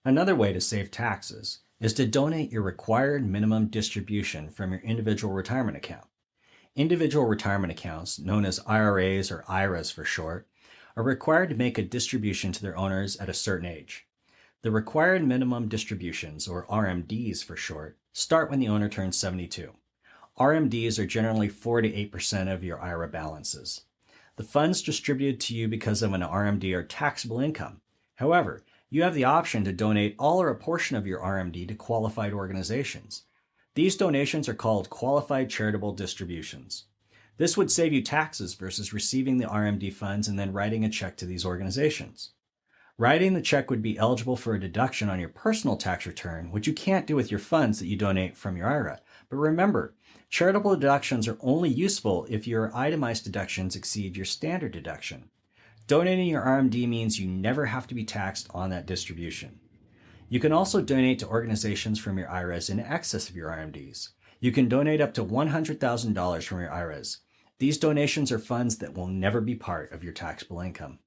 Another way to save taxes is to donate your required minimum distribution from your individual retirement account. Individual retirement accounts, known as IRAs or IRAs for short, are required to make a distribution to their owners at a certain age. The required minimum distributions, or RMDs for short, start when the owner turns 72. RMDs are generally 4 to 8% of your IRA balances. The funds distributed to you because of an RMD are taxable income. However, you have the option to donate all or a portion of your RMD to qualified organizations. These donations are called qualified charitable distributions. This would save you taxes versus receiving the RMD funds and then writing a check to these organizations. Writing the check would be eligible for a deduction on your personal tax return, which you can't do with your funds that you donate from your IRA. But remember, charitable deductions are only useful if your itemized deductions exceed your standard deduction. Donating your RMD means you never have to be taxed on that distribution. You can also donate to organizations from your IRAs in excess of your RMDs. You can donate up to $100,000 from your IRAs. These donations are funds that will never be part of your taxable income.